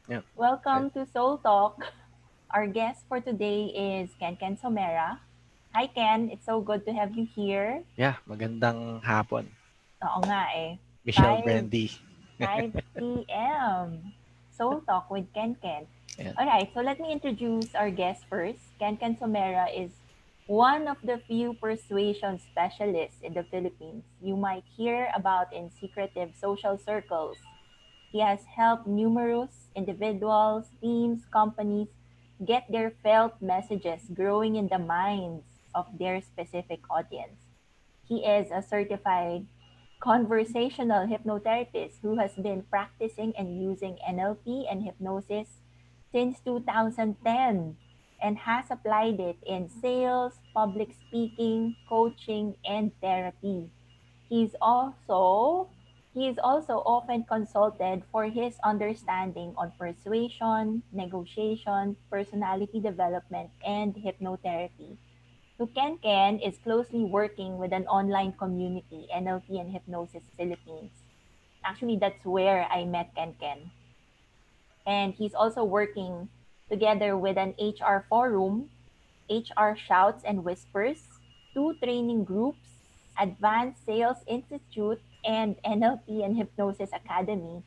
Yeah. Welcome to Soul Talk. Our guest for today is Ken Somera. Hi Ken, it's so good to have you here. Yeah, magandang hapon, Oo nga eh. Michelle 5, Brendy. 5 p.m. Soul Talk with Ken. Ayan. Alright, so let me introduce our guest first. Ken Somera is one of the few persuasion specialists in the Philippines you might hear about in secretive social circles. He has helped numerous individuals, teams, companies get their felt messages growing in the minds of their specific audience. He is a certified conversational hypnotherapist who has been practicing and using NLP and hypnosis since 2010 and has applied it in sales, public speaking, coaching, and therapy. He's also he is also often consulted for his understanding on persuasion, negotiation, personality development, and hypnotherapy. So Ken is closely working with an online community, NLP and Hypnosis Philippines. Actually, that's where I met Ken. And he's also working together with an HR forum, HR Shouts and Whispers, two training groups, Advanced Sales Institute, and NLP and Hypnosis Academy,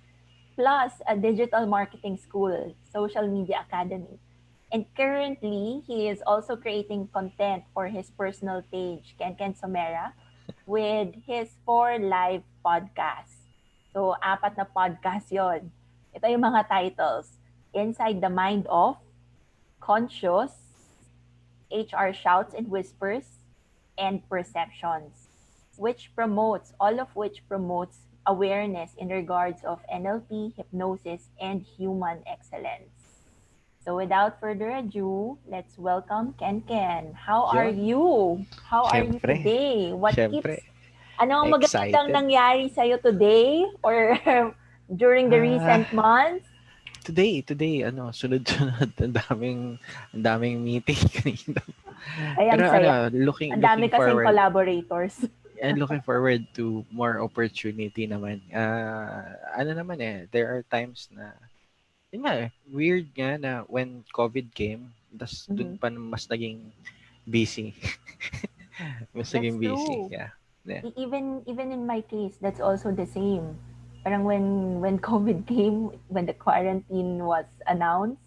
plus a digital marketing school, Social Media Academy. And currently, he is also creating content for his personal page, Ken Somera, with his 4 live podcasts. So, apat na podcast yon. Ito yung mga titles. Inside the Mind of, Conscious, HR Shouts and Whispers, and Perceptions, all of which promotes awareness in regards of NLP, hypnosis, and human excellence. So without further ado, let's welcome Ken. How are Yun. you? How are you Siyempre. today? Siyempre. Ano ang magagandang Excited. nangyari sa'yo today or during the Ah, recent months? today, sunod-sunod. Ang daming meeting kanina. Ay, ang Pero saya. looking Ang dami looking kasing forward collaborators. and looking forward to more opportunity naman. There are times na yun nga, weird nga na when COVID came, das dun Mhm. pa mas naging busy. Mas That's naging busy, true. yeah. Yeah. Even in my case, that's also the same. Parang when COVID came, when the quarantine was announced,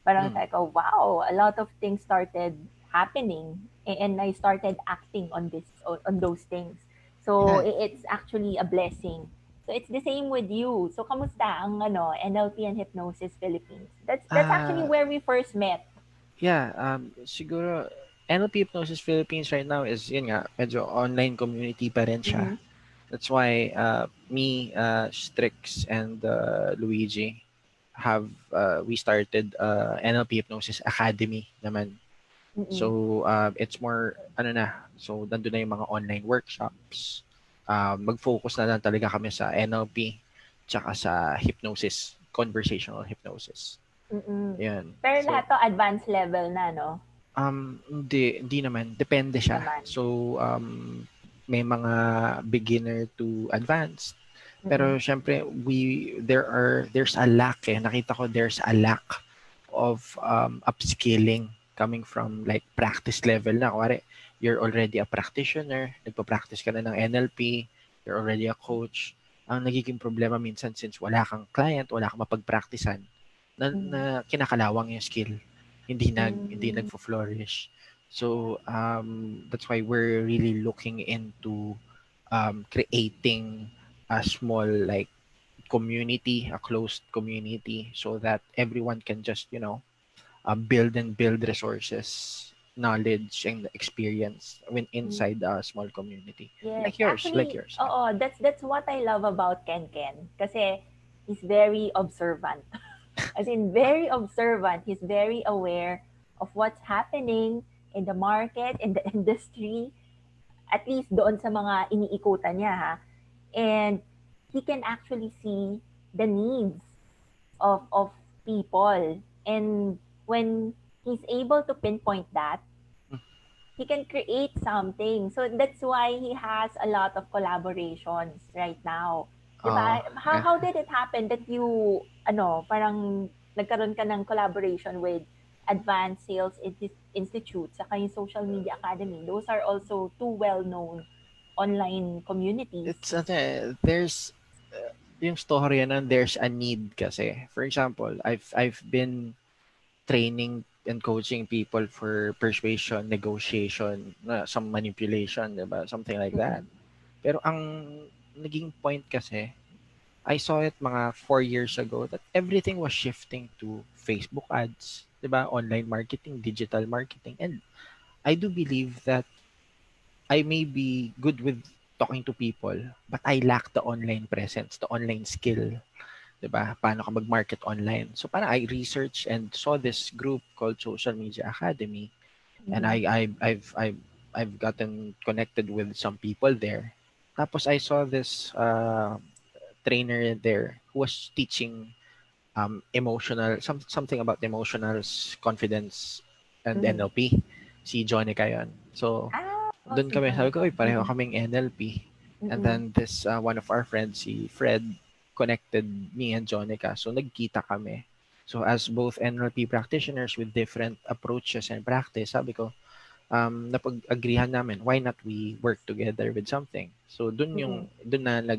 parang Mm. sabi ko, wow, a lot of things started happening, and I started acting on those things. So Yeah. it's actually a blessing. So it's the same with you. So kamusta ang NLP and Hypnosis Philippines? That's actually Ah, where we first met. yeah, siguro NLP Hypnosis Philippines right now is yun nga, medyo online community pa rin siya. Mm-hmm. That's why me, Strix, and Luigi we started NLP Hypnosis Academy naman. Mm-mm. So it's more so nandun na yung mga online workshops. Mag-focus na lang talaga kami sa NLP tsaka sa hypnosis, conversational hypnosis. Mm-mm. Yan. Pero So lahat to advanced level na, no? hindi naman, depende Hindi siya. naman. So may mga beginner to advanced. Mm-mm. Pero syempre there's a lack Nakita ko there's a lack of upskilling coming from like practice level na. Kuwari, you're already a practitioner, nagpa-practice ka na ng NLP, you're already a coach. Ang nagiging problema minsan since wala kang client, wala kang mapag-practicean, na Mm-hmm. kinakalawang yung skill. Hindi Mm-hmm. nagfo-flourish. So that's why we're really looking into creating a small like community, a closed community, so that everyone can just build resources, knowledge, and experience when inside a small community Yes, like yours, like actually, yours. Yeah. oo, that's what I love about Ken. Kasi he's very observant. As in, very observant. He's very aware of what's happening in the market, in the industry, at least doon sa mga iniikutan niya, ha. And he can actually see the needs of people. And when he's able to pinpoint that, he can create something. So that's why he has a lot of collaborations right now. 'Di ba? Oo, yeah. How did it happen that you ano, parang nagkaroon ka ng collaboration with Advanced Sales Institute saka yung Social Media Academy? Those are also two well-known online communities. It's there's yung story na there's a need kasi. For example, I've been training and coaching people for persuasion, negotiation, some manipulation, diba? Something like that. Mm-mm. Pero ang naging point kasi, I saw it mga 4 years ago that everything was shifting to Facebook ads, diba? Online marketing, digital marketing. And I do believe that I may be good with talking to people, but I lack the online presence, the online skill, 'di ba? Paano ka mag-market online. So parang I researched and saw this group called Social Media Academy, and Mm-mm. I've gotten connected with some people there. Tapos I saw this trainer there who was teaching emotional something about emotional confidence and Mm-mm. NLP, si Johnny Kayon. So Ah, oh, doon si kami, sabi ko, Jonica. "Uy, pareho Mm-mm. kaming NLP." And Mm-mm. then this one of our friends, si Fred, connected me and Jonica. So nagkita kami. So as both NLP practitioners with different approaches and practice, sabi ko, napag-agreehan namin, why not we work together with something? So Mm-mm. doon na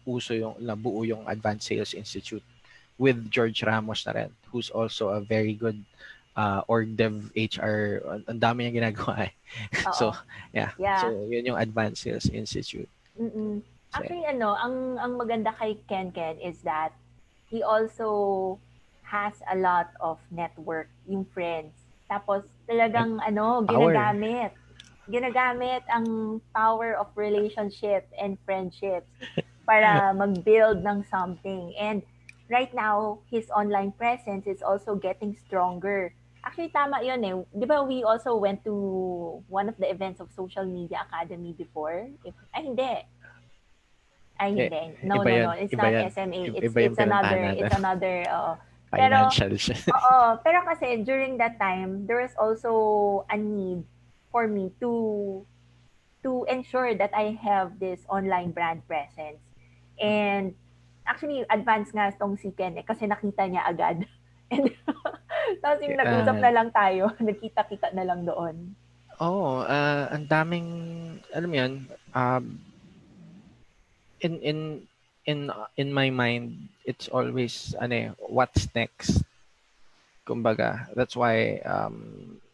uso yung nabuo yung Advanced Sales Institute with George Ramos na rin, who's also a very good org dev HR. Ang dami niya ginagawa eh. So, Oo. yeah. Yeah. So, yun yung Advanced Sales Institute. Mm. So, Actually, ang maganda kay Ken Ken is that he also has a lot of network, yung friends. Tapos and talagang power. ginagamit ang power of relationship and friendships para mag-build ng something. And right now, his online presence is also getting stronger. Actually, tama yun eh. Di ba we also went to one of the events of Social Media Academy before? Ay, hindi. Ay, Eh, hindi. No, iba no, yun. no. It's Iba not yan. SMA. Iba yung pinuntahan It's natin. another, Pero, Financials. oo. Pero kasi during that time, there was also a need for me to ensure that I have this online brand presence. And actually, advance nga tong si Ken eh, kasi nakita niya agad. And tapos yung nag-usap uh, na lang tayo, nagkita-kita na lang doon. ang daming, alam mo yun, in in in my mind, it's always ano what's next. Kumbaga, that's why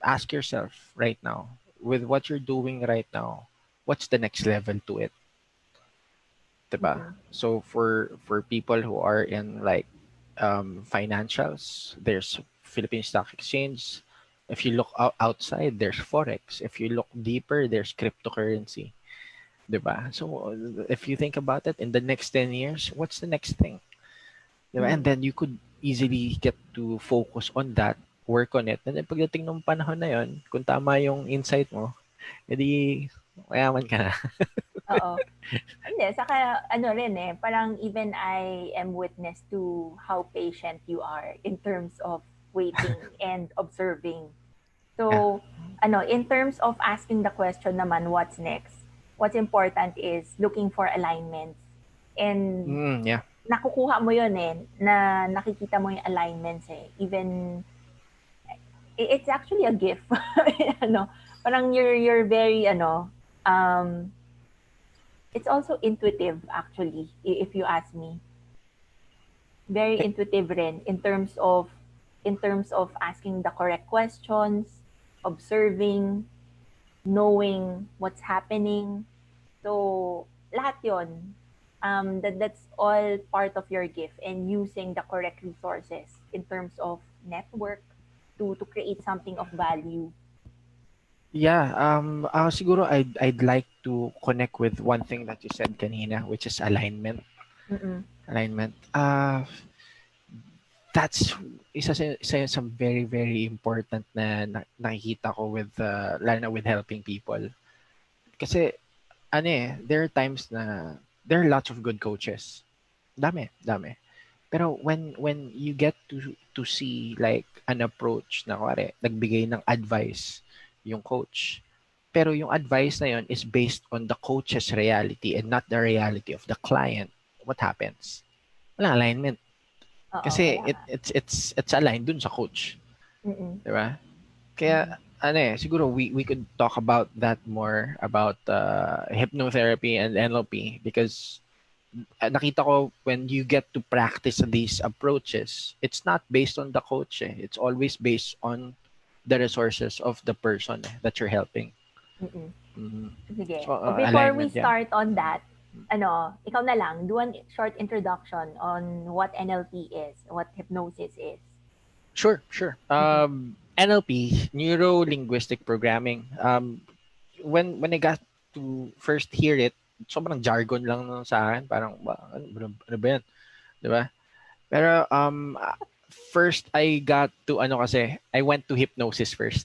ask yourself right now, with what you're doing right now, what's the next level to it, 'di ba? Mm-mm. So for people who are in like financials, there's Philippine Stock Exchange. If you look outside, there's forex. If you look deeper, there's cryptocurrency, 'di ba? So if you think about it, in the next 10 years, what's the next thing? 'Di ba? And Mm-mm. then you could easily get to focus on that, work on it. And then pagdating ng panahon na yon, kung tama yung insight mo, edi mayaman ka na. Oo. Hindi, saka ano rin eh, parang even I am witness to how patient you are in terms of waiting and observing. Yeah. So, in terms of asking the question naman, what's next? What's important is looking for alignments. And Yeah. nakukuha mo yun eh, na nakikita mo yung alignments eh. Even, it's actually a gift. Parang you're very, it's also intuitive actually, if you ask me. Very Eh, intuitive rin in terms of asking the correct questions, observing, knowing what's happening. So, lahat yon. That's all part of your gift and using the correct resources in terms of network to create something of value. yeah, siguro I'd like to connect with one thing that you said kanina, which is alignment. Mm-mm. Alignment. That's isa sa very very important nakikita ko with lalo na with helping people. Kasi ano there are times na there are lots of good coaches. Dami, dami. Pero when you get to see like an approach na kuwari, nagbigay ng advice yung coach. Pero yung advice na yon is based on the coach's reality and not the reality of the client. what happens? Wala alignment. Oo, Kasi wala nga. it's aligned dun sa coach. Mm. Di ba? Kaya, Mhm. siguro we could talk about that more about hypnotherapy and NLP because nakita ko when you get to practice these approaches, it's not based on the coach. It's always based on the resources of the person that you're helping. Mm. Mhm. Sige. So, O before we alignment, yeah. start on that, ikaw na lang, do a short introduction on what NLP is, what hypnosis is. Sure, sure. Mm-mm. NLP, neuro linguistic programming. When I got to first hear it, sobrang jargon lang nun sa akin. Parang, ano ba yan? Di ba? Pero, first I got to, I went to hypnosis first.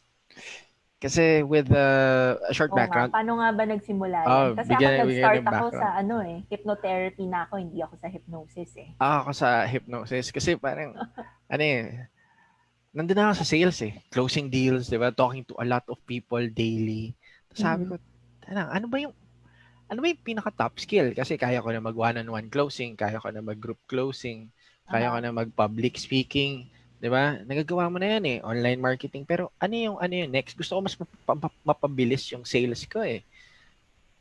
Kasi with a short Oo nga, background, paano nga ba nagsimula yan? Kasi ako bigyan nag-start ng ako sa background. hypnotherapy na ako, hindi ako sa hypnosis eh. Ako sa hypnosis. Kasi parang, nandun na ako sa sales eh. Closing deals, di ba? Talking to a lot of people daily. Tapos sabi Mhm. ko, ano ba yung pinaka-top skill? Kasi kaya ko na mag one-on-one closing, kaya ko na mag group closing, kaya ko Aha. na mag public speaking, 'di ba? Nagagawa mo na 'yan eh, online marketing. Pero ano yung next? Gusto ko mas mapabilis yung sales ko eh.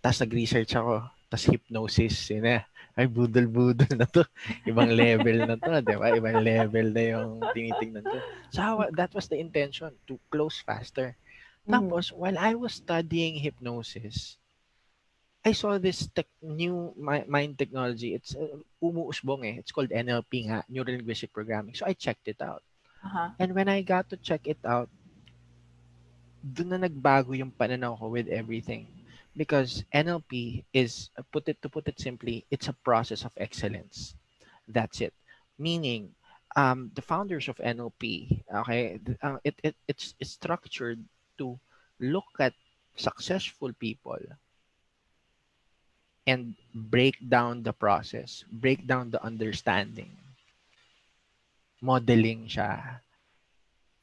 Tapos nag-research ako, tapos hypnosis, yun na. Ay, budol-budol na to. Ibang level na to, di ba? Ibang level na yung tinitingnan ko. So, that was the intention, to close faster. Mhm. Tapos, while I was studying hypnosis, I saw this new mind technology. It's umuusbong eh. It's called NLP nga, Neuro Linguistic Programming. So I checked it out. Aha. And when I got to check it out, doon na nagbago yung pananaw ko with everything. Because NLP is, to put it simply, it's a process of excellence. That's it. Meaning, the founders of NLP, okay, it's structured to look at successful people and break down the process, break down the understanding, modeling siya.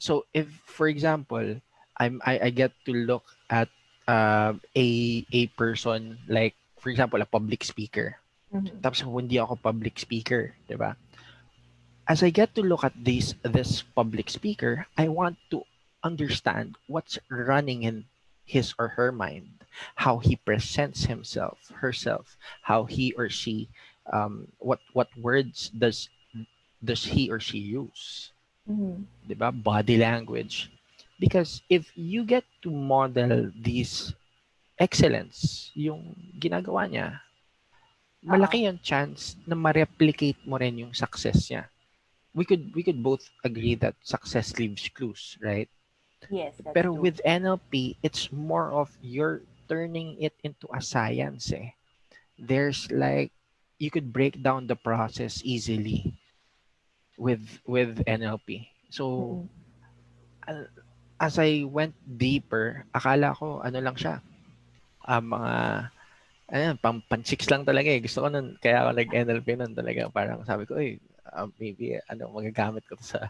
So if, for example, I get to look at a person like, for example, a public speaker. Mhm. Tapos hindi ako public speaker, 'di ba? As I get to look at this public speaker, I want to understand what's running in his or her mind, how he presents himself, herself, how he or she, what words does he or she use, Mhm. 'di ba? Body language. Because if you get to model these excellence, yung ginagawa niya, Oo. malaki yung chance na ma-replicate mo rin yung success niya. We could both agree that success leaves clues, right? Yes, that's Pero true. with NLP, it's more of you're turning it into a science eh. There's like you could break down the process easily with NLP. So Mm-mm. uh, as I went deeper, akala ko ano lang siya, mga pang-chicks lang talaga eh. Gusto ko nun, kaya ako nag-NLP nun talaga. Parang sabi ko, maybe, magagamit ko to sa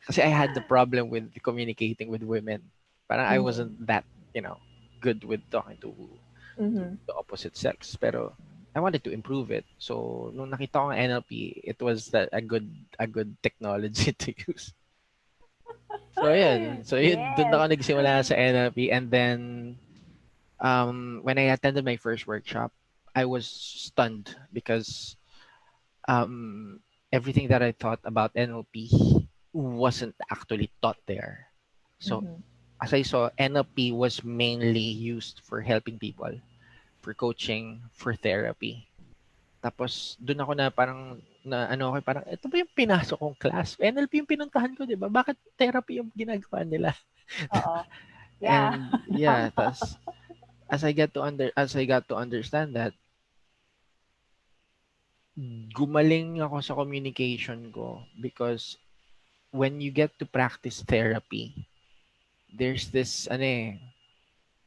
kasi I had the problem with communicating with women. Parang I wasn't Mhm. that, you know, good with talking to Mhm. the opposite sex. Pero I wanted to improve it. So, nung nakita ko ang NLP, it was a good technology to use. So, yun. So, yun, doon Yes. ako nagsimula sa NLP. And then, when I attended my first workshop, I was stunned because um, everything that I thought about NLP wasn't actually taught there. So, Mhm. as I saw, NLP was mainly used for helping people, for coaching, for therapy. Tapos, doon ako na parang, parang, ito ba yung pinasok kong class? NLP yung pinuntahan ko, di ba? Bakit therapy yung ginagawa nila? Oo. Yeah. And yeah, tas as I got to understand that, gumaling ako sa communication ko because when you get to practice therapy, there's this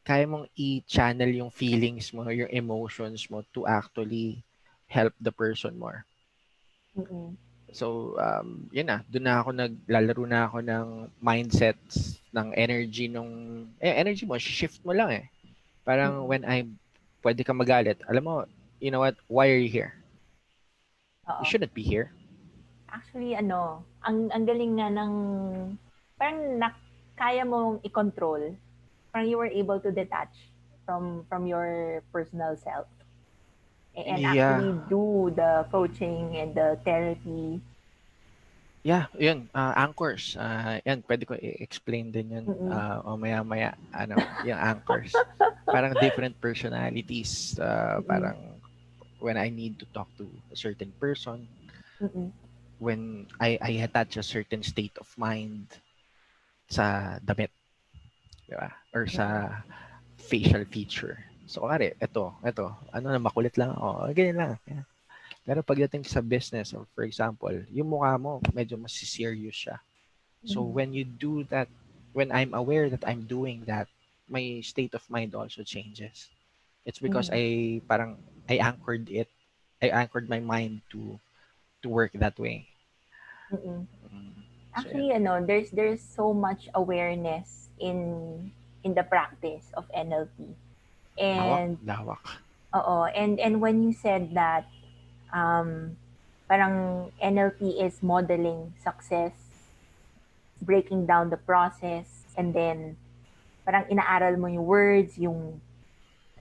kaya mong i-channel yung feelings mo, yung emotions mo to actually help the person more. Mm-mm. So, yun na, doon na ako naglalaro na ako ng mindsets, ng energy energy mo, shift mo lang eh. Parang Mm-mm. when pwede ka magalit, alam mo, you know what, why are you here? You Oo. shouldn't be here. Actually, ang galing nga ng, parang kaya mong i-control. Parang you were able to detach from your personal self and Yeah. actually do the coaching and the therapy. Yeah, yun, anchors. Yan, pwede ko i-explain din yun Mm-mm, o maya-maya, yung anchors. Parang different personalities. mm-mm, Parang when I need to talk to a certain person, mm-mm, when I attach a certain state of mind sa damit, di ba? Or mm-mm, sa facial feature. So, kare, ito, makulit lang ako, ganyan lang. Yan. Pero pagdating sa business, or for example, yung mukha mo, medyo mas serious siya. So mm-mm, when you do that, when I'm aware that I'm doing that, my state of mind also changes. It's because mm-mm, I anchored it. I anchored my mind to work that way. mm-mm. So yeah, Actually, there's so much awareness in the practice of NLP. lawak, And lawak. and when you said that um parang NLP is modeling success, breaking down the process, and then parang inaaral mo yung words, yung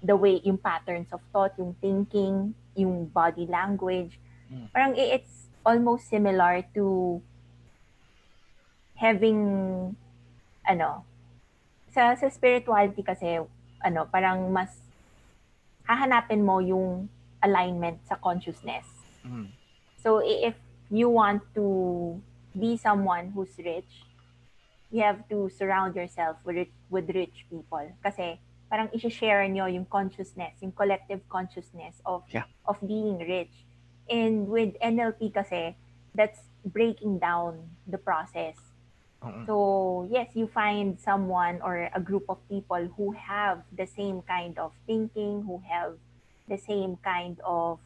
the way, yung patterns of thought, yung thinking, yung body language. Mm, Parang it's almost similar to having ano, sa spirituality kasi parang mas hahanapin mo yung alignment sa consciousness. mm, So if you want to be someone who's rich, you have to surround yourself with rich people kasi parang i-share nyo yung consciousness, yung collective consciousness yeah. of being rich. And with NLP kasi, that's breaking down the process. Mm, So, yes, you find someone or a group of people who have the same kind of thinking, who have the same kind of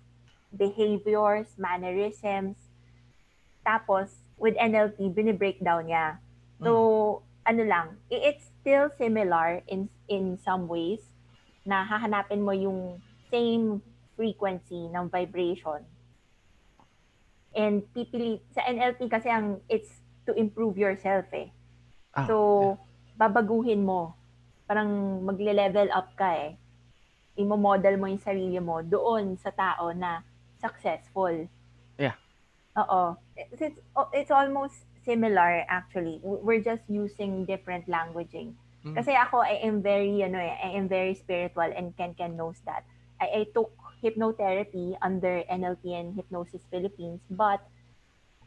behaviors, mannerisms. Tapos, with NLP, binibreakdown niya. mm, So, ano lang, it's still similar in some ways na hahanapin mo yung same frequency ng vibration. And sa NLP kasi it's to improve yourself eh. ah, yeah, So, babaguhin mo. Parang magle-level up ka eh. Imo-model mo yung sarili mo doon sa tao na successful. yeah. Oo. It's almost similar actually. We're just using different languaging. Mm, Kasi ako, I am very spiritual and Ken knows that. I took hypnotherapy under NLP and Hypnosis Philippines, but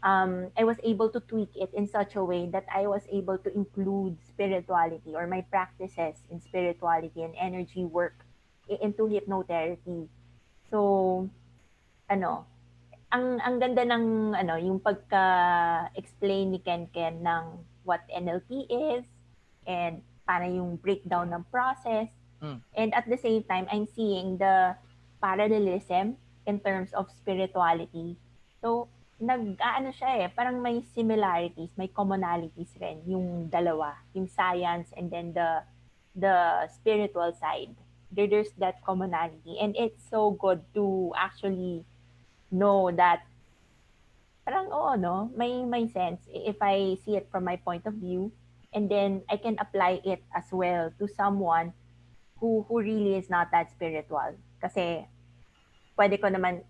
I was able to tweak it in such a way that I was able to include spirituality or my practices in spirituality and energy work into hypnotherapy. So, ano, ang ganda ng yung pagka-explain ni Ken ng what NLP is and paano yung breakdown ng process. mm, And at the same time, I'm seeing the parallelism in terms of spirituality. So, nag-aano siya eh, parang may similarities, may commonalities rin yung dalawa, yung science and then the spiritual side. There's that commonality and it's so good to actually know that parang oo, no? May sense if I see it from my point of view and then I can apply it as well to someone who really is not that spiritual. Kasi pwede ko naman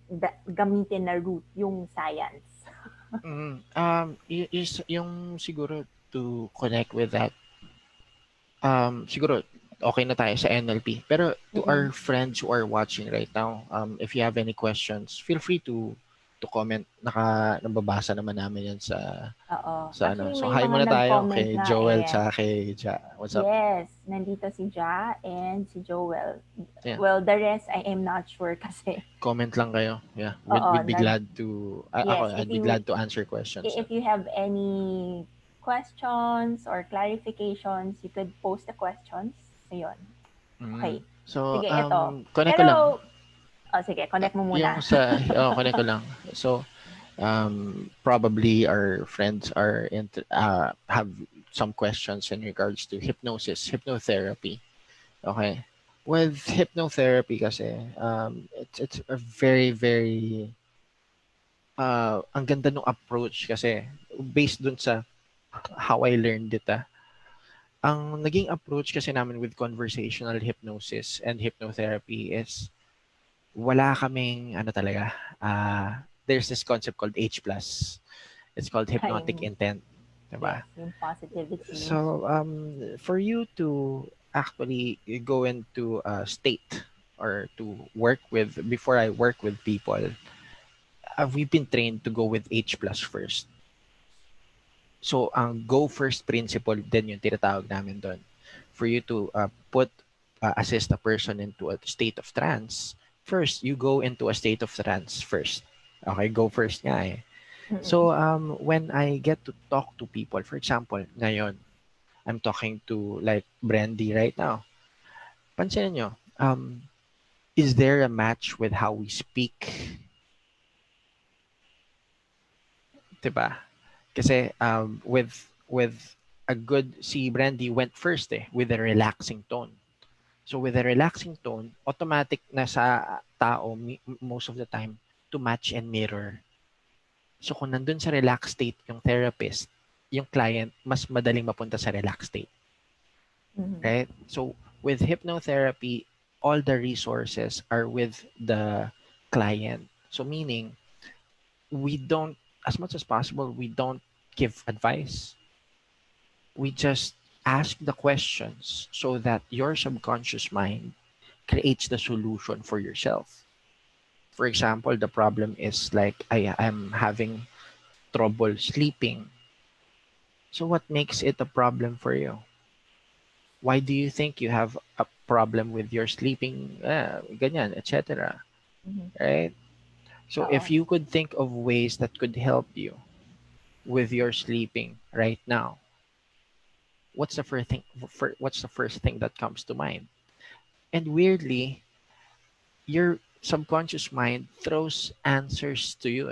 gamitin na root yung science. yung siguro to connect with that, siguro okay na tayo sa NLP. Pero to Mm-mm. our friends who are watching right now, if you have any questions, feel free to comment. Nababasa naman namin yan Oo. sa ano. Actually, So may hi mga muna tayo nag-comment kay nga Joel eh. tsaka kay Ja. What's up? Yes, nandito si Ja and si Joel. Yeah. Well, the rest I am not sure kasi. Comment lang kayo. Yeah. Oo, We'd be glad to yes, I'd be glad to answer questions. if you have any questions or clarifications, you could post the questions. Ayun. Okay. So, Sige, ito. connect ko lang. Pero, sige, connect mo Yung muna. connect ko lang. So, probably our friends have some questions in regards to hypnosis, hypnotherapy. Okay. With hypnotherapy kasi, it's a very, very ang ganda ng approach kasi based dun sa how I learned it. Ang naging approach kasi namin with conversational hypnosis and hypnotherapy is wala kaming ano talaga. There's this concept called H plus. It's called hypnotic Time. intent, Yes, diba? yung positivity. So for you to actually go into a state or to work with before I work with people, we've been trained to go with H plus first. So, ang go first principle din yung tinatawag namin doon. For you to assist a person into a state of trance, first, you go into a state of trance first. Okay, go first nga eh. Mm-mm. So, when I get to talk to people, for example, ngayon, I'm talking to like Brendy right now. Pansinin nyo, is there a match with how we speak? 'Di ba? Kasi with a good si Brandy went first with a relaxing tone. So with a relaxing tone, automatic na sa tao most of the time to match and mirror. So kung nandun sa relaxed state yung therapist, yung client mas madaling mapunta sa relaxed state, Mm-hmm. right? So with hypnotherapy, all the resources are with the client. So meaning we don't as much as possible we don't give advice, we just ask the questions so that your subconscious mind creates the solution for yourself. For example, the problem is like I am having trouble sleeping. So what makes it a problem for you? Why do you think you have a problem with your sleeping? Ganyan, etc. Mm-hmm. Right? So if Oo. you could think of ways that could help you with your sleeping right now, what's the first thing that comes to mind? And weirdly, your subconscious mind throws answers to you.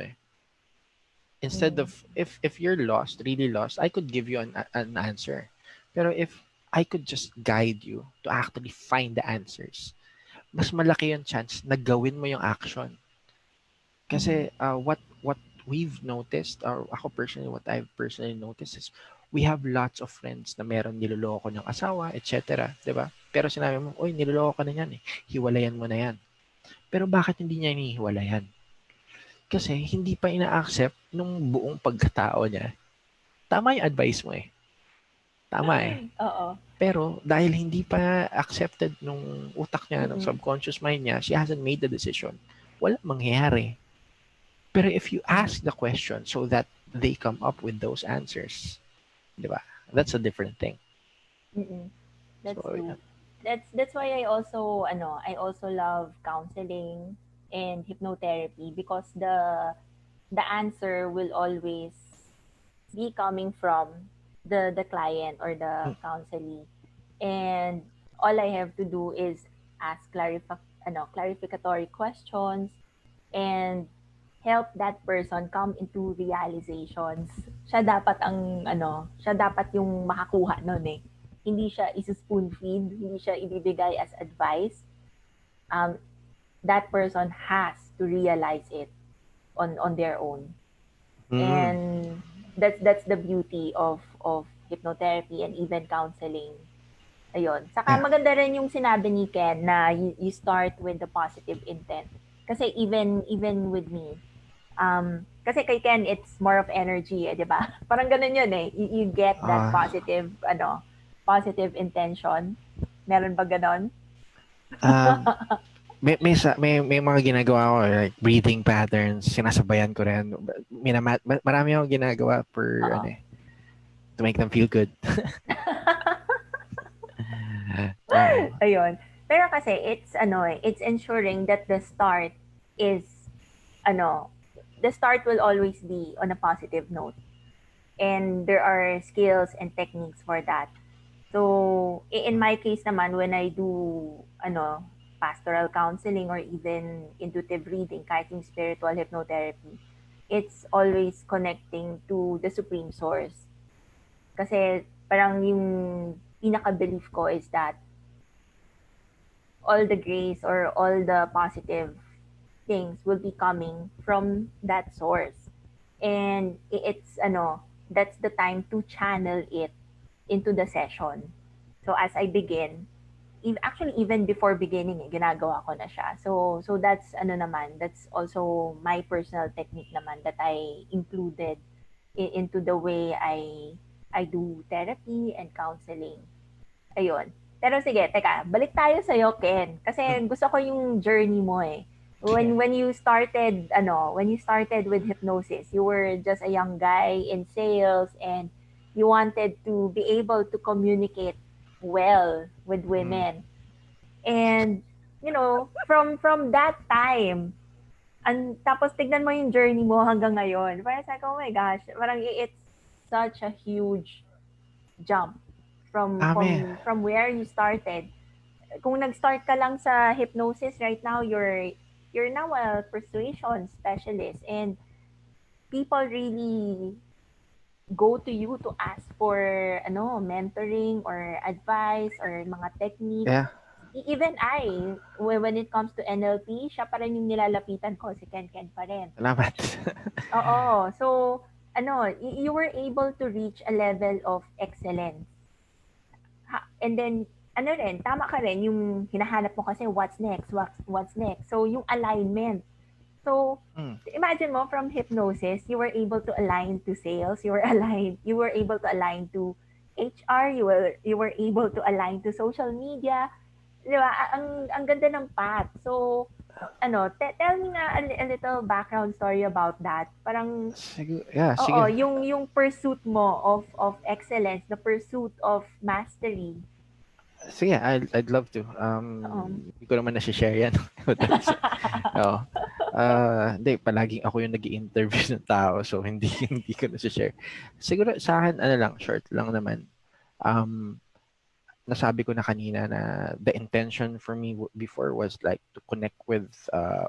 Instead Mm-hmm. of if you're lost, really lost, I could give you an answer. Pero if I could just guide you to actually find the answers, mas malaki yung chance na gawin mo yung action. Mm-hmm. Kasi what we've noticed, or ako personally, what I've personally noticed is we have lots of friends na meron niloloko ng asawa, etc. 'Di ba? Pero sinabi mo, oy, niloloko ka na yan eh. Hiwalayan mo na yan. Pero bakit hindi niya inihiwalayan? Kasi hindi pa ina-accept nung buong pagkatao niya. Tama yung advice mo eh. Tama eh. Oo. Pero dahil hindi pa accepted nung utak niya, ng Mm-mm. subconscious mind niya, she hasn't made the decision. Wala mangyayari. Pero if you ask the question so that they come up with those answers, di ba? That's a different thing. Mm-mm. That's So, true. yeah. That's why I also love counseling and hypnotherapy because the answer will always be coming from the client or the Mm, counselee, and all I have to do is ask clarificatory questions and help that person come into realizations. Siya dapat yung makakuha nun eh. Hindi siya spoon feed, hindi siya ibibigay as advice. Um, that person has to realize it on their own. mm, And that's the beauty of hypnotherapy and even counseling. Ayun. Saka yeah. maganda rin yung sinabi ni Ken na you start with the positive intent. Kasi even with me, kasi kay Ken, it's more of energy, eh, di ba? Parang ganun yun eh. You get that Uh, positive intention. Meron ba ganon? um, may mga ginagawa ko like breathing patterns, sinasabayan ko rin. Marami akong ginagawa for Oo. ano to make them feel good. Oo. Ayun. Pero kasi it's ensuring that is ano, the start will always be on a positive note. And there are skills and techniques for that. So, in my case naman, when I do, pastoral counseling or even intuitive reading, kahit yung spiritual hypnotherapy, it's always connecting to the supreme source. Kasi parang yung pinaka-belief ko is that all the grace or all the positive things will be coming from that source. And it's that's the time to channel it into the session. So as I begin, actually even before beginning, ginagawa ko na siya. So that's naman, that's also my personal technique naman that I included into the way I do therapy and counseling. Ayun. Pero sige, teka, balik tayo sa Ken. Kasi Mm. gusto ko yung journey mo eh. Sige. When you started with hypnosis, you were just a young guy in sales and you wanted to be able to communicate well with Mm. women. And from that time, tapos tignan mo yung journey mo hanggang ngayon. Parang sabi ko, oh my gosh, parang it's such a huge jump from Ame. from from where you started. Kung nag-start ka lang sa hypnosis right now, you're now a persuasion specialist and people really go to you to ask for mentoring or advice or mga techniques. Yeah. Even when it comes to NLP, siya pa rin yung nilalapitan ko, si Ken Ken pa rin. Salamat. Oo. So, you were able to reach a level of excellence. And then, tama ka rin, yung hinahanap mo kasi what's next. So, yung alignment. So, Mm. imagine mo from hypnosis, you were able to align to sales, you were able to align to HR, you were able to align to social media. Di ba? Ang ganda ng path. So, tell me nga a little background story about that. Parang, Sige. Yeah, oo, sige. yung pursuit mo of excellence, the pursuit of mastery. Sige, I'd love to. Oo. Hindi ko naman na-share yan. That's it. Oo. Hindi, palaging ako yung nag-i-interview ng tao, so hindi hindi ko na-share. Siguro sa akin, ano lang, short lang naman. Um, Nasabi ko na kanina na the intention for me before was like to connect with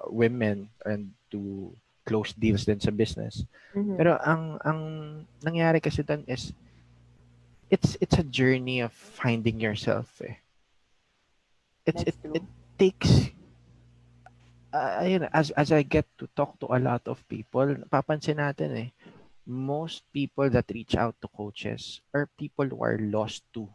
women and to close deals din sa business. Mhm. Pero ang nangyari kasi doon is it's a journey of finding yourself eh. That's It true. takes ayun, as I get to talk to a lot of people, napapansin natin eh, most people that reach out to coaches are people who are lost too.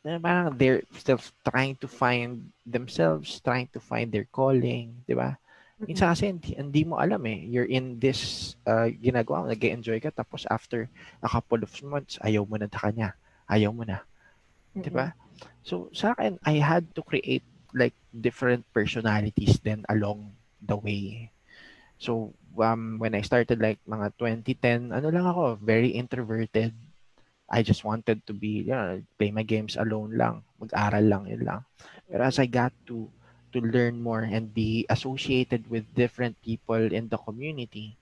Na parang they're still trying to find themselves, trying to find their calling, di ba? Mm-mm. Minsan kasi hindi mo alam eh. You're in this ginagawa mo, nag-enjoy ka, tapos after a couple of months, ayaw mo na sa kanya. Ayaw mo na. Di Mm-mm. ba? So, sa akin, I had to create like different personalities then along the way. So, when I started like mga 2010, ano lang ako, very introverted. I just wanted to be, play my games alone lang, mag-aral lang, yun lang. Pero as Mm-mm. I got to learn more and be associated with different people in the community,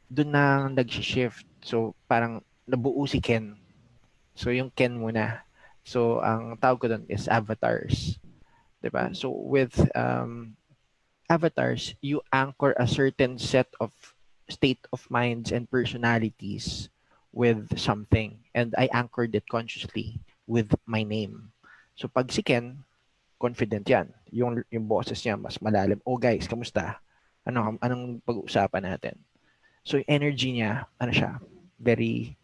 doon na nag-shift. So, parang nabuo si Ken. So, yung Ken muna. So, ang tawag ko doon is avatars. 'Di ba? Mm-mm. So, with avatars, you anchor a certain set of state of minds and personalities with something. And I anchored it consciously with my name. So pag si Ken, confident yan. Yung boses niya mas malalim. Oh guys, kamusta? Anong pag-uusapan natin? So yung energy niya, ano siya? Very,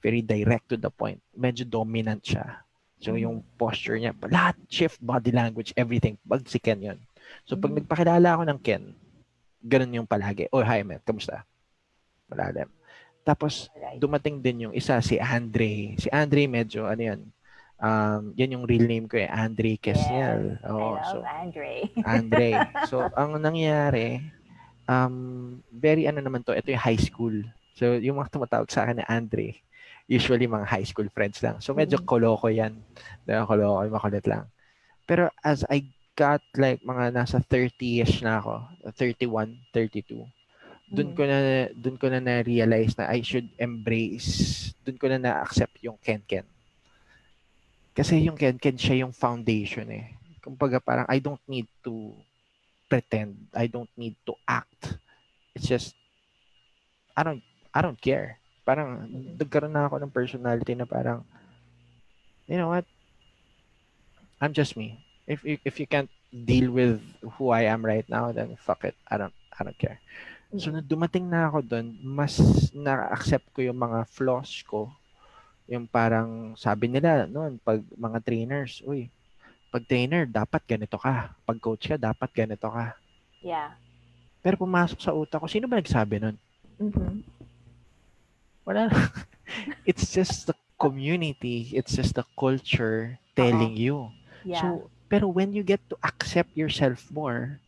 very direct to the point. Medyo dominant siya. So Mhm. yung posture niya, lahat, shift, body language, everything. Pag si Ken yun. So pag Mhm. nagpakilala ako ng Ken, ganun yung palagi. Oh, hi, man. Kamusta? Malalim. Tapos, Alright. dumating din yung isa, si Andre. Si Andre, medyo, ano yan, yan yung real name ko eh, Andre Yes, Quesniel. I Oo, love so, Andre. Andre. So, ang nangyari, very ano naman to, ito yung high school. So, yung mga tumatawag sa akin na Andre, usually mga high school friends lang. So, medyo Mm-mm. koloko yan. Diba, koloko, makulit lang. Pero as I got like mga nasa 30ish na ako, 31, 32, dun Mhm. ko na dun ko na na-realize na I should embrace, dun ko na na-accept yung Ken-Ken. Kasi yung Ken-Ken siya yung foundation eh. Kumbaga parang I don't need to pretend. I don't need to act. It's just I don't I don't care. Parang Mm-mm. nagkaroon na ako ng personality na parang you know what? I'm just me. If you can't deal with who I am right now, then fuck it. I don't care. So Mm-mm. nung dumating na ako doon, mas na-accept ko yung mga flaws ko. Yung parang sabi nila noon, pag mga trainers, uy, pag trainer, dapat ganito ka. Pag coach ka, dapat ganito ka. Yeah. Pero pumasok sa utak ko, sino ba nagsabi nun? Mm-hmm. Wala. It's just the community. It's just the culture Oo. telling you. Yeah. So, pero when you get to accept yourself more,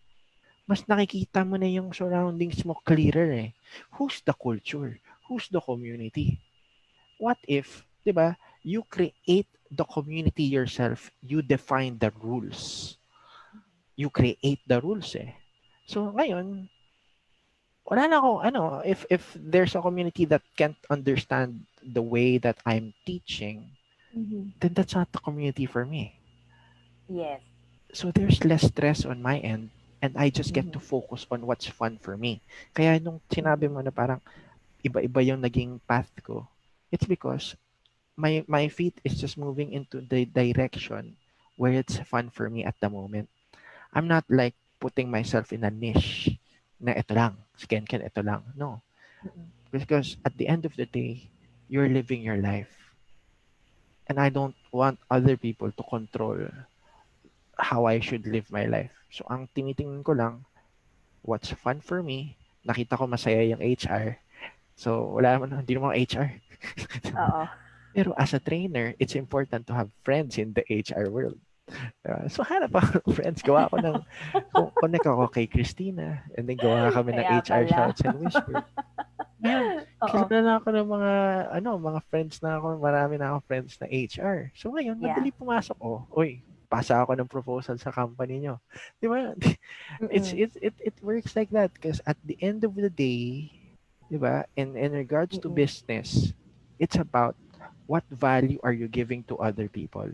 mas nakikita mo na yung surroundings mo clearer eh. Who's the culture? Who's the community? What if, 'di ba, you create the community yourself, you define the rules. You create the rules eh. So ngayon, wala na ako ano, if there's a community that can't understand the way that I'm teaching, Mm-hmm. then that's not the community for me. Yes. So there's less stress on my end and I just get Mm-hmm. to focus on what's fun for me. Kaya nung sinabi Mm-hmm. mo na parang iba-iba yung naging path ko, it's because my feet is just moving into the direction where it's fun for me at the moment. I'm not like putting myself in a niche na ito lang, Ken, ito lang. No. Mm-mm. Because at the end of the day, you're living your life. And I don't want other people to control how I should live my life. So ang tinitingnan ko lang, what's fun for me. Nakita ko masaya yung HR. So wala naman, hindi naman ako HR. Diba? Oo. Pero as a trainer, it's important to have friends in the HR world. So hanap ako ng friends. Gawa ako ng, connect ako kay Christina. And then gawa kami ng Kaya HR pala. Shouts and Whispers. Ngayon, Oo. kilala na ako ng mga friends na ako, marami na ako friends na HR. So ngayon, Yeah. madali pumasok. Oh, uy, pasa ako ng proposal sa company nyo. Di ba? Mm-mm. It works like that because at the end of the day, di ba, in regards to Mm-mm. business, it's about what value are you giving to other people?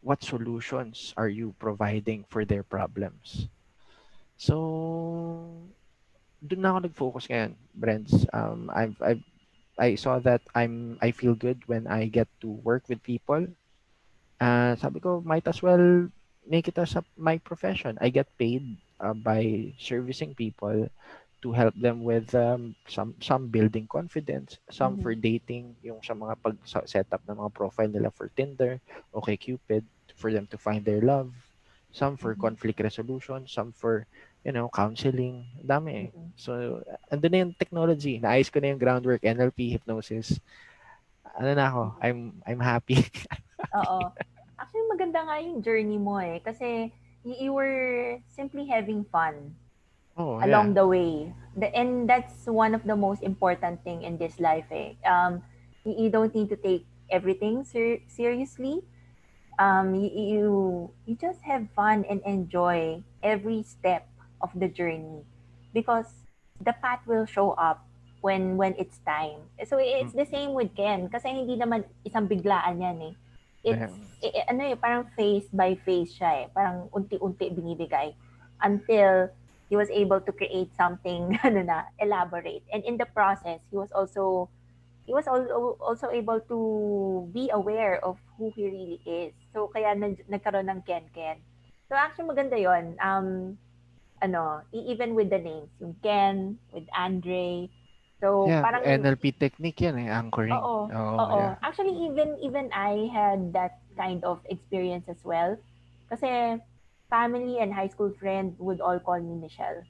What solutions are you providing for their problems? So, doon na ako nag-focus ngayon, Brents. I saw that I feel good when I get to work with people. Sabi ko, might as well make it as my profession. I get paid by servicing people to help them with some building confidence, some Mm-hmm. for dating, yung sa mga pag set up ng mga profile nila for Tinder, okay Cupid, for them to find their love, some for Mm-hmm. conflict resolution, some for counseling, ang dami eh. Mm-mm. So, andun na yung technology. Naayos ko na yung groundwork, NLP, hypnosis. Ano na ako, Mm-hmm. I'm happy. Oo. Actually, maganda nga yung journey mo eh. Kasi you were simply having fun Oh, yeah. along the way. And that's one of the most important thing in this life eh. You don't need to take everything seriously. You just have fun and enjoy every step of the journey because the path will show up when it's time. So it's the Mm, same with Ken kasi hindi naman isang biglaan yan eh. It's yeah. ano eh parang phase by phase siya eh. Parang unti-unti binibigay until he was able to create something ano na elaborate. And in the process, he was also able to be aware of who he really is. So, kaya nagkaroon ng Ken-Ken. So, actually, maganda yon. Even with the names, yung Ken, with Andre. So, Yeah, parang, NLP technique yan eh, anchoring. oo, Oh, oo. yeah. Actually, even I had that kind of experience as well. Kasi, family and high school friend would all call me Michelle.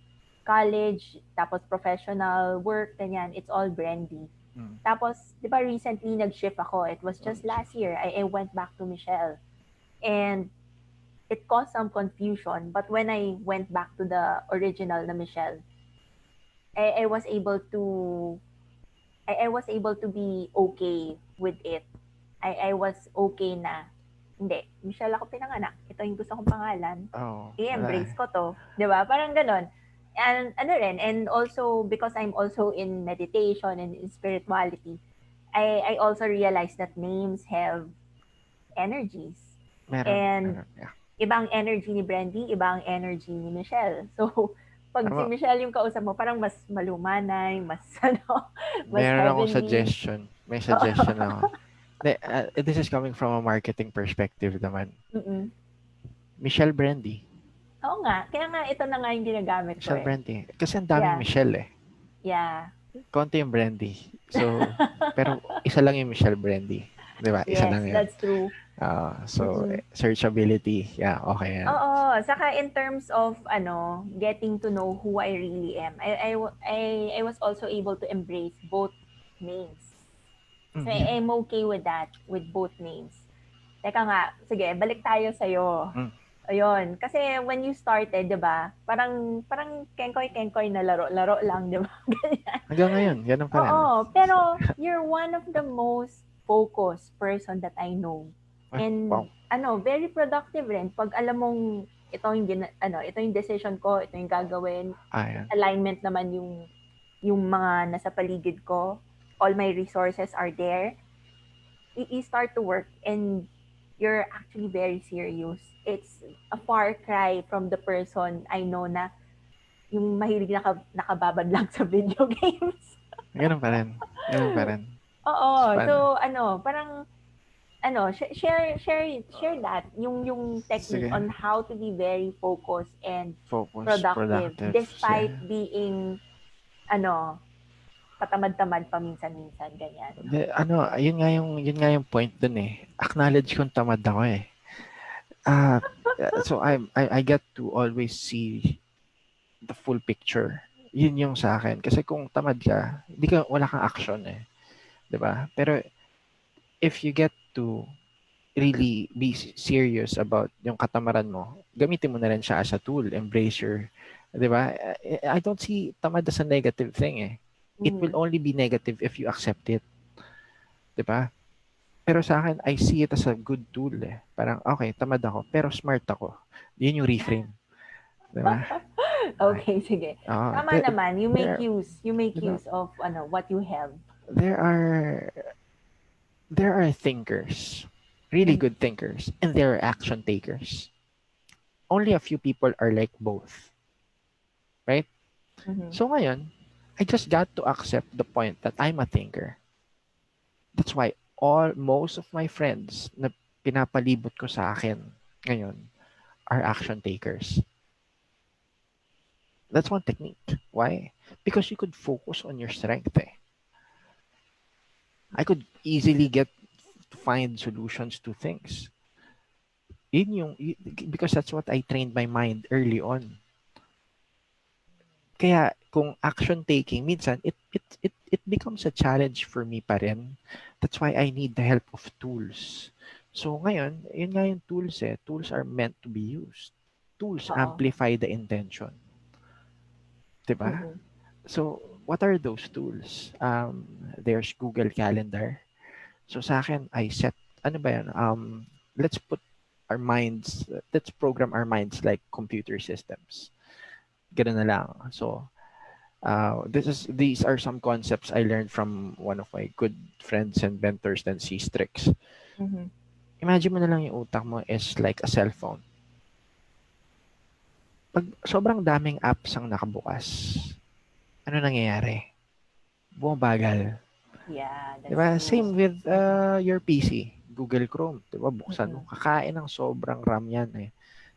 College, tapos professional, work, ganyan, it's all Brendy. Mm. Tapos, di ba recently nag-shift ako. It was just last year. I went back to Michelle. And it caused some confusion. But when I went back to the original na Michelle, I was able to I was able to be okay with it. I was okay na. Hindi, Michelle ako pinanganak. Ito yung gusto kong pangalan. Oh, wala I-embrace eh. ko to. Di ba? Parang ganon. And ano rin, and also because I'm also in meditation and in spirituality, I also realized that names have energies. Meron, And meron. Yeah. ibang energy ni Brandy, ibang energy ni Michelle. So, pag si Tama. Michelle yung kausap mo, parang mas malumanay, mas mas Meron akong heavenly. suggestion. May suggestion ako. This is coming from a marketing perspective naman. Mm-mm. Michelle Brendy. Oo nga, kaya nga ito na nga yung ginagamit ko Michelle eh. Brendy. Kasi ang daming Yeah, Michelle eh. yeah. Konti yung Brendy. So, pero isa lang yung Michelle Brendy. Di ba? Isa Yes, lang yun. that's true. So, Mm-mm. searchability. Yeah, okay yan. Oo, saka in terms of getting to know who I really am. I was also able to embrace both names. So Yeah. I'm okay with that, with both names. Teka nga, sige, balik tayo sa'yo. Mm. Ayun, kasi when you started, 'di ba? Parang kenkoy-kenkoy na laro-laro lang, 'di ba? Ganyan. Hanggang ngayon, ganun pa rin. Oo, pero you're one of the most focused person that I know. Ah, And wow. very productive rin pag alam mong ito yung decision ko, ito yung gagawin, Ayan. alignment naman yung mga nasa paligid ko, all my resources are there. You start to work and you're actually very serious. It's a far cry from the person I know na yung mahilig nakababad lang sa video games. Ganun pa rin. Ganun pa rin. It's Oo. fun. So, parang, share that, yung technique Sige. on how to be very focused and Focus, productive productive. Sige. despite being, ano, patamad-tamad paminsan-minsan, ganyan. Yun nga yung point dun eh. Acknowledge kong tamad ako eh. Ah, so I get to always see the full picture. Yun yung sa akin. Kasi kung tamad ka, wala kang action eh. 'Di ba? Pero if you get to really be serious about yung katamaran mo, gamitin mo na rin siya as a tool. Embrace your, 'di ba? I don't see tamad as a negative thing eh. It will Mm. only be negative if you accept it, 'di ba? Pero sa akin, I see it as a good tool eh. Parang, okay, tamad ako, pero smart ako. Yun yung reframe. Di ba? Okay. Okay, sige. Tama There, naman. there, You make di ba? use of what you have. There are, there are thinkers, really Mm-hmm. good thinkers, and there are action takers. Only a few people are like both, right? Mm-hmm. So ngayon, I just got to accept the point that I'm a thinker. That's why most of my friends na pinapalibot ko sa akin ngayon are action takers. That's one technique. Why? Because you could focus on your strength. Eh. I could easily get to find solutions to things. Because that's what I trained my mind early on. Kaya kung action taking, minsan it becomes a challenge for me pa rin. That's why I need the help of tools. So ngayon, yun nga yung tools eh. Tools are meant to be used. Tools Oo. amplify the intention. 'Di ba? Mm-mm. So, what are those tools? There's Google Calendar. So sa akin, I set, ano ba yan? Let's put let's program our minds like computer systems. Ganun na lang. So, these are some concepts I learned from one of my good friends and mentors, then si Strix. Mm-hmm. Imagine mo na lang yung utak mo is like a cellphone. Pag sobrang daming apps ang nakabukas, ano nangyayari? Bumabagal. Yeah, 'Di that's ba? true. Same with Mm-mm. your PC, Google Chrome, 'di ba? Buksan mo, Mm-mm. kakain ng sobrang RAM yan eh.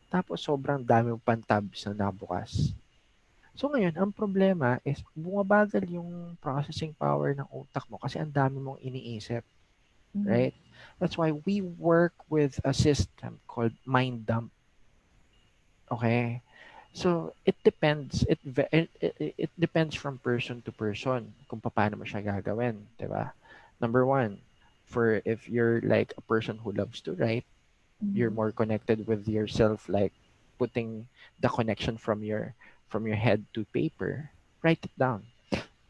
Tapos sobrang dami mo pang tabs na nabukas. So ngayon, ang problema is bumabagal yung processing power ng utak mo kasi ang dami mong iniisip, Mm-hmm. right? That's why we work with a system called mind dump. Okay? So it depends. It depends from person to person kung paano mo siya gagawin, 'di ba? Number one, for if you're like a person who loves to write, you're Mm-hmm. more connected with yourself, like putting the connection from your head to paper. Write it down.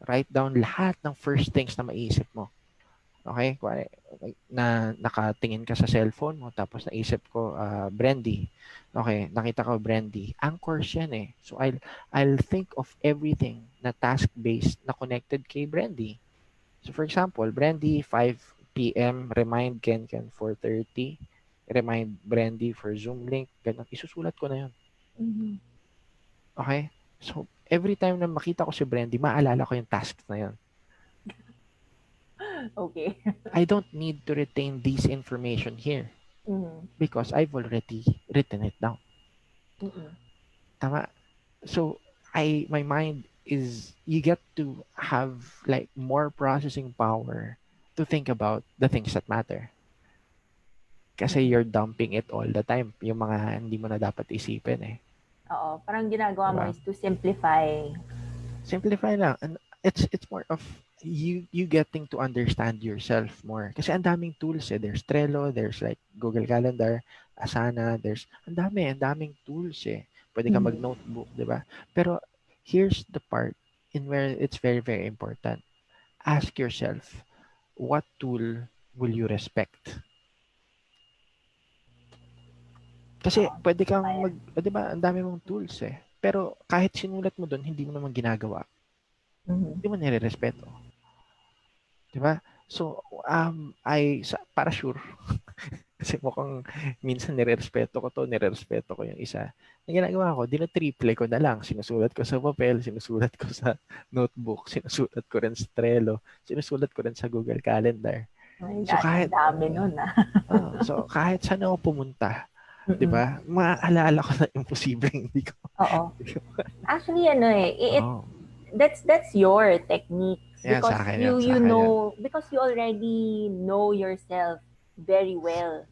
Write down lahat ng first things na maisip mo. Okay? Na nakatingin ka sa cellphone mo, tapos naisip ko, Brendy. Okay, nakita ko Brendy. Anchors yan eh. So I'll think of everything na task-based na connected kay Brendy. So for example, Brendy, 5 p.m., remind Ken 4:30, remind Brendy for Zoom link, ganun. Isusulat ko na yun. Mm-hmm. Okay? So every time na makita ko si Brendy, maalala ko yung task na yun. Okay. I don't need to retain this information here Mm-hmm. because I've already written it down. Mm-mm. Tama. So my mind is, you get to have like more processing power to think about the things that matter. Kasi Mm-mm. you're dumping it all the time. Yung mga hindi mo na dapat isipin eh. Oo, parang ginagawa mo Diba? is to simplify. Simplify lang. And it's more of you getting to understand yourself more. Kasi ang daming tools eh. There's Trello, there's like Google Calendar, Asana, there's ang daming tools eh. Pwede ka Mhm. mag-notebook, 'di ba? Pero here's the part in where it's very very important. Ask yourself, what tool will you respect? Kasi Oo, pwede kang fire. 'di ba, ang dami mong tools eh. Pero kahit sinulat mo doon, hindi mo naman ginagawa, Mhm. hindi mo nirerespeto. 'Di ba? So, para sure, kasi mukhang minsan nirerespeto ko 'to, nirerespeto ko yung isa. Ang ginagawa ko, dino-triple ko na lang. Sinusulat ko sa papel, sinusulat ko sa notebook, sinusulat ko rin sa Trello, sinusulat ko rin sa Google Calendar. Oh my So, gosh, ang kahit dami nun, ah. kahit saan ako pumunta, 'di Mm. ba, maaalala ko na yung posibleng hindi ko Oo. hindi ko Actually, ano eh, oo. that's your techniques Yan because sa'kin yun, you sa'kin yun. know, because you already know yourself very well.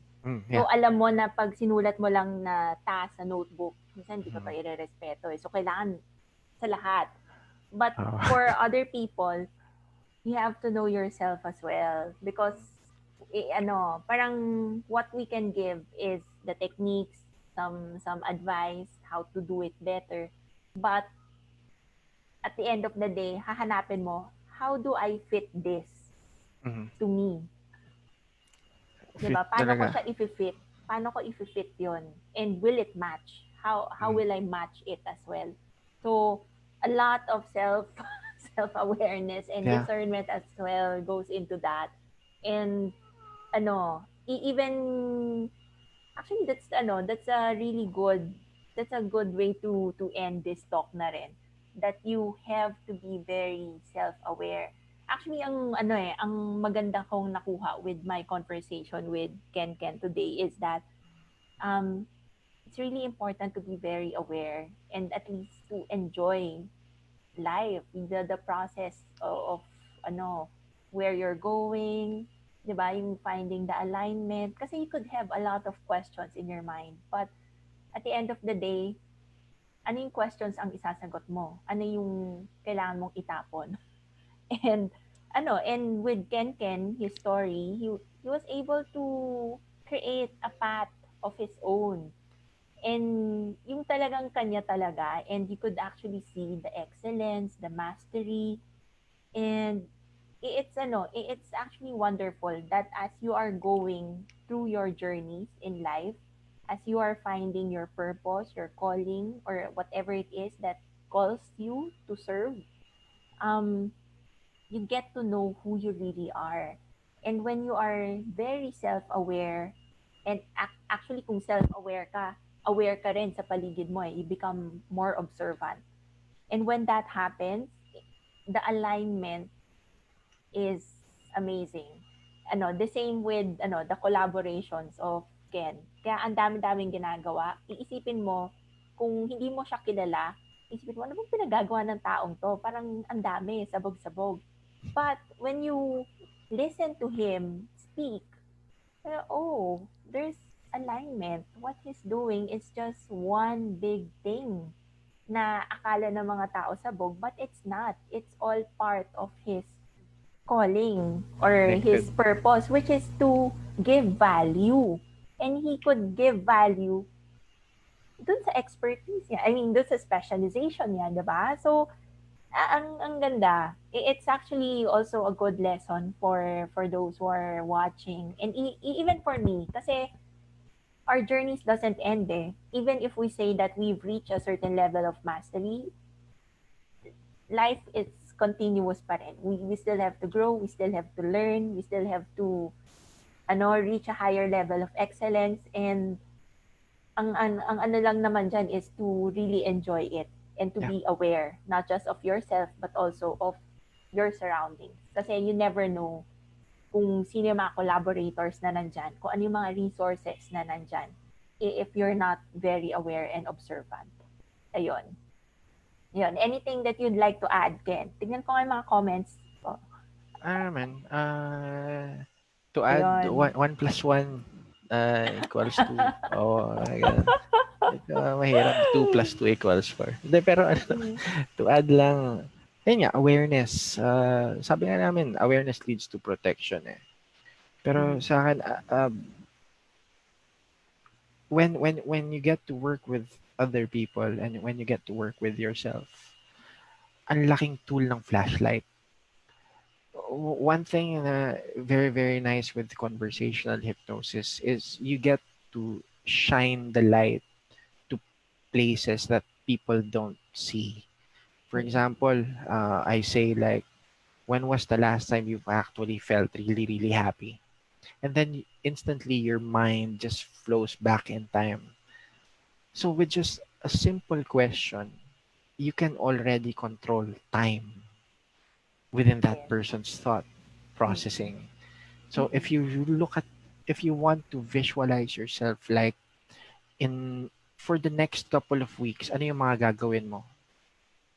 So, Yeah. alam mo na pag sinulat mo lang na task sa notebook, minsan hindi ko to Mhm. irerespeto eh. So, kailangan sa lahat. But Oo. for other people, you have to know yourself as well because parang what we can give is the techniques, some advice how to do it better. But at the end of the day, hahanapin mo, how do I fit this Mhm. to me? 'Di Fit ba? Paano ko talaga. siya i-fit? Paano ko i-fit 'yon? And will it match? How Mhm. will I match it as well? So, a lot of self-awareness and Yeah. discernment as well goes into that. And even actually that's a really good, that's a good way to end this talk na rin, that you have to be very self-aware. Actually, ang maganda kong nakuha with my conversation with Ken today is that um it's really important to be very aware and at least to enjoy life, the process of ano, where you're going, 'di ba? Yung finding the alignment kasi you could have a lot of questions in your mind. But at the end of the day, ano yung questions ang isasagot mo? Ano yung kailangan mong itapon? And and with Ken, his story, he was able to create a path of his own. And yung talagang kanya talaga, and you could actually see the excellence, the mastery, and it's actually wonderful that as you are going through your journeys in life, as you are finding your purpose, your calling, or whatever it is that calls you to serve, um, you get to know who you really are. And when you are very self-aware, and actually kung self-aware ka, aware ka rin sa paligid mo eh. You become more observant. And when that happens, the alignment is amazing. The same with the collaborations of Ken. Kaya ang dami-daming ginagawa. Iisipin mo, kung hindi mo siya kilala, isipin mo, ano bang pinagagawa ng taong to? Parang ang dami, sabog-sabog. But when you listen to him speak, oh, there's alignment. What he's doing is just one big thing na akala ng mga tao sabog, but it's not. It's all part of his calling or his Connected. purpose, which is to give value. And he could give value dun sa expertise niya. I mean, dun sa specialization niya, di ba? So, ang ganda. It's actually also a good lesson for those who are watching. And even for me, kasi our journeys doesn't end eh. Even if we say that we've reached a certain level of mastery, life is continuous pa rin. We still have to grow, we still have to learn, we still have to reach a higher level of excellence, and ang ano lang naman diyan is to really enjoy it and to Yeah. be aware not just of yourself but also of your surroundings. Kasi you never know kung sino yung mga collaborators na nandyan, kung ano yung mga resources na nandyan. if you're not very aware and observant. Ayun. Yun. Anything that you'd like to add, Ken? Tignan ko nga yung mga comments. Oh, Man, to add yun. one plus one equals two. Oh, ganun. Medyo mahirap. Two plus two equals four. Hindi, pero ano, Mm-mm. to add lang, yun nga, awareness. Sabi nga namin, awareness leads to protection eh. Pero Mm-mm. sa akin, when you get to work with other people and when you get to work with yourself, ang laking tool ng flashlight. One thing na very, very nice with conversational hypnosis is you get to shine the light to places that people don't see. For Mm-mm. example, I say like, when was the last time you've actually felt really, really happy? And then instantly your mind just flows back in time. So with just a simple question, you can already control time within that Yes. person's thought Mm-mm. processing. So Mm-mm. if you want to visualize yourself like in for the next couple of weeks, ano yung mga gagawin mo?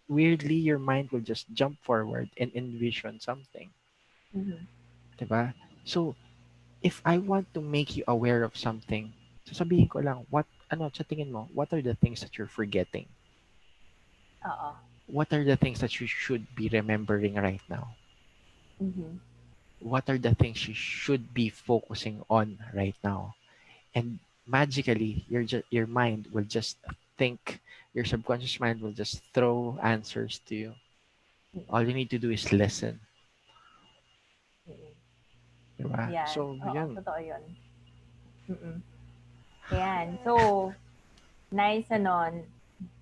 Weirdly, your mind will just jump forward and envision something, Mm-hmm. 'di ba? So, if I want to make you aware of something, sasabihin ko lang, sa tingin mo, what are the things that you're forgetting? Oo. What are the things that you should be remembering right now? Mm-hmm. What are the things you should be focusing on right now? And magically, your mind will just think, your subconscious mind will just throw answers to you. All Mm-mm. you need to do is listen, Mm-mm. 'di ba? Yan. So, Oo, yun. totoo yun. Mm-mm. Ayan. So, nice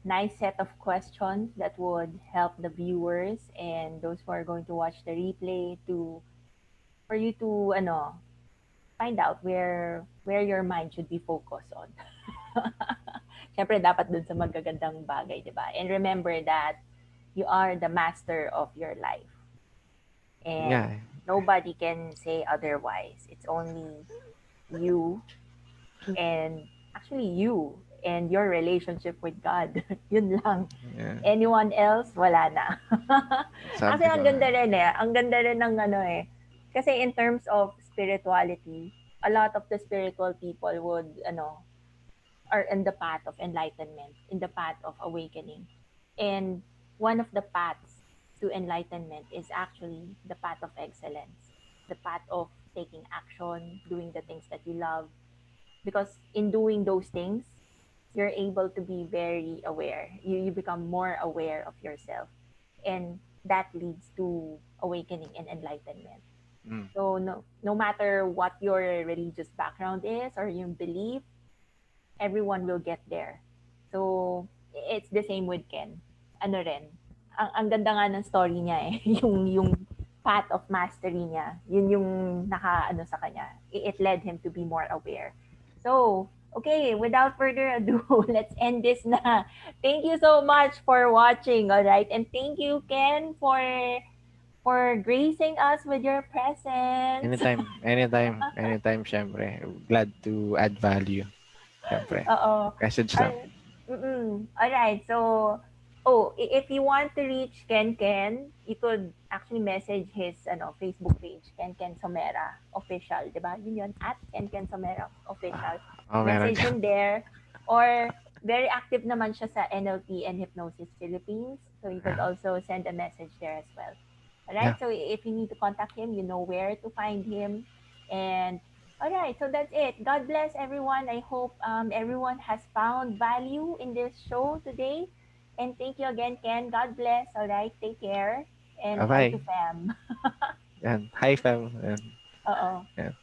nice set of questions that would help the viewers and those who are going to watch the replay to for you to find out where your mind should be focused on. Siyempre dapat dun sa magagandang bagay, 'di ba? And remember that you are the master of your life and Yeah. nobody can say otherwise. It's only you and actually you and your relationship with God. Yun lang. Yeah. Anyone else, wala na. Sabi Actually, ko ang nga. ganda rin eh. Ang ganda rin ng Kasi in terms of spirituality, a lot of the spiritual people are in the path of enlightenment, in the path of awakening. And one of the paths to enlightenment is actually the path of excellence, the path of taking action, doing the things that you love, because in doing those things you're able to be very aware, you become more aware of yourself, and that leads to awakening and enlightenment. Mm. So no matter what your religious background is or your belief, everyone will get there. So it's the same with Ken. Ano rin, ang ganda nga ng story niya eh. Yung path of mastery niya, yun yung sa kanya. It led him to be more aware. So, okay, without further ado, let's end this na. Thank you so much for watching, all right? And thank you, Ken, for gracing us with your presence. Anytime, anytime, anytime, syempre. Glad to add value. Syempre. Oo. Message lang. Al Alright, so, oh, if you want to reach Ken, you could actually message his Facebook page, Ken Somera Official, di ba? Yun yun, at Ken Somera Official. Oh, meron Message ka. him there. Or, very active naman siya sa NLP and Hypnosis Philippines. So, you could Yeah. also send a message there as well. Yeah. Alright, so if you need to contact him, you know where to find him. And all right, so that's it. God bless everyone. I hope everyone has found value in this show today. And thank you again, Ken. God bless. All right, take care. And hi to Bye-bye. fam. Yan. Hi, fam. Yan. Oo. Yan.